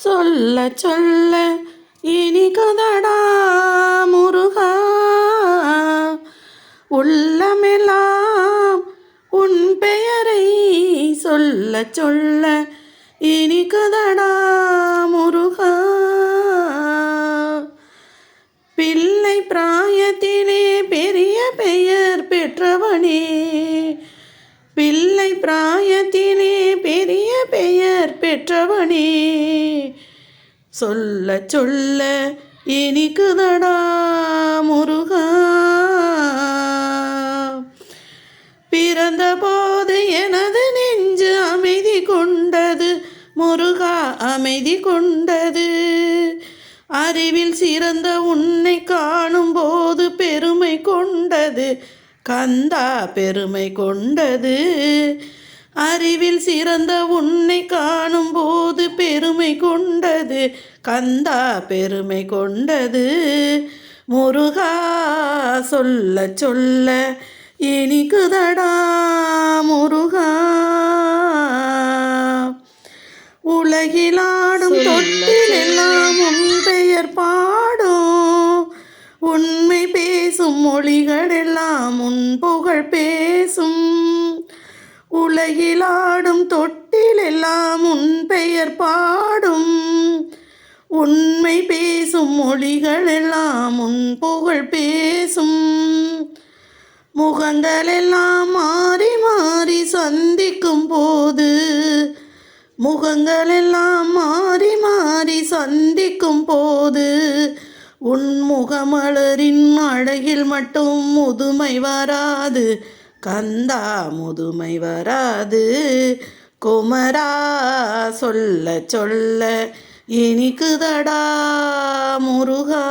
சொல்ல சொல்ல இனிக்குதடா முருகா, உள்ளமெல்லாம் உன் பெயரை சொல்ல சொல்ல இனிக்குதடா முருகா. பிள்ளை பிராயத்திலே பெரிய பெயர் பெற்றவனே, பிள்ளை பிராயத்திலே பெரிய பெயர் பெற்றவனே, சொல்ல சொல்ல இனிக்குதடா முருகா. பிறந்த போது எனது நெஞ்சு அமைதி கொண்டது முருகா, அமைதி கொண்டது. அறிவில் சிறந்த உன்னை காணும் போது பெருமை கொண்டது கந்தா, பெருமை கொண்டது. அறிவில் சிறந்த உன்னை காணும் போது பெருமை கொண்டது கந்தா, பெருமை கொண்டது. முருகா சொல்ல சொல்ல இனிக்குதடா முருகா. உலகிலாடும் தொட்டிலெல்லாம் உன் பெயர் பாடும், உண்மை பேசும் மொழிகளெல்லாம் உன் புகழ் பேசும். உலகிலாடும் தொட்டிலெல்லாம் உன் பெயர் பாடும், உண்மை பேசும் மொழிகளெல்லாம் உன் புகழ் பேசும். முகங்களெல்லாம் மாறி மாறி சந்திக்கும் போது, முகங்களெல்லாம் மாறி மாறி சந்திக்கும் போது, உன் முகமலரின் அழகில் மட்டும் முதுமை வராது கந்தா, முதுமை வராது. குமரா சொல்ல சொல்ல இனிக்குதடா முருகா.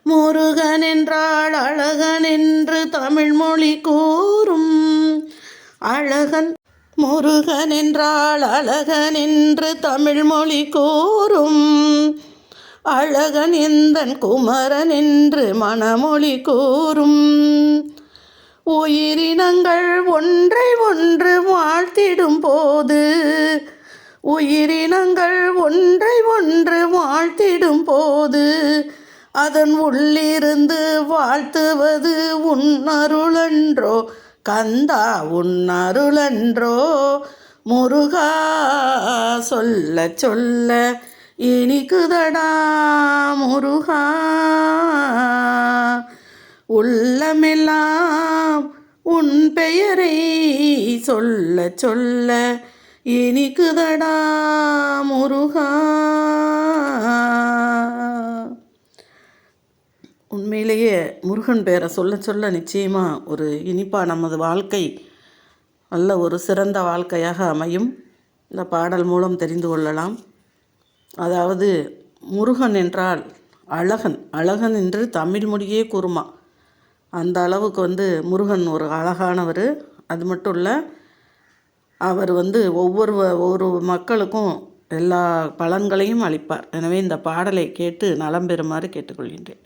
முருகன் என்றால் அழகன் என்று தமிழ் மொழி கூறும், அழகன் முருகன் என்றால் அழகன் என்று தமிழ் மொழி கூறும். அழகன் எந்தன் குமரன் என்று மணமொழி கூறும். உயிரினங்கள் ஒன்றை ஒன்று வாழ்த்திடும் போது, உயிரினங்கள் ஒன்றை ஒன்று வாழ்த்திடும் போது, அதன் உள்ளிருந்து வாழ்த்துவது உன் அருளன்றோ கந்தா, உன் அருளன்றோ. முருகா சொல்ல சொல்ல இனிக்குதடா முருகா. உள்ளமெல்லாம் உன் பெயரை சொல்ல சொல்ல இனிக்குதடா முருகா. உண்மையிலேயே முருகன் பெயரை சொல்ல சொல்ல நிச்சயமாக ஒரு இனிப்பாக நமது வாழ்க்கை நல்ல ஒரு சிறந்த வாழ்க்கையாக அமையும். இந்த பாடல் மூலம் தெரிந்து கொள்ளலாம். அதாவது முருகன் என்றால் அழகன், அழகன் என்று தமிழ் மொழியே கூறுமா. அந்த அளவுக்கு முருகன் ஒரு அழகானவர். அது மட்டும் இல்லை, அவர் ஒவ்வொரு மக்களுக்கும் எல்லா பலன்களையும் அளிப்பார். எனவே இந்த பாடலை கேட்டு நலம் பெறுமாறு கேட்டுக்கொள்கின்றேன்.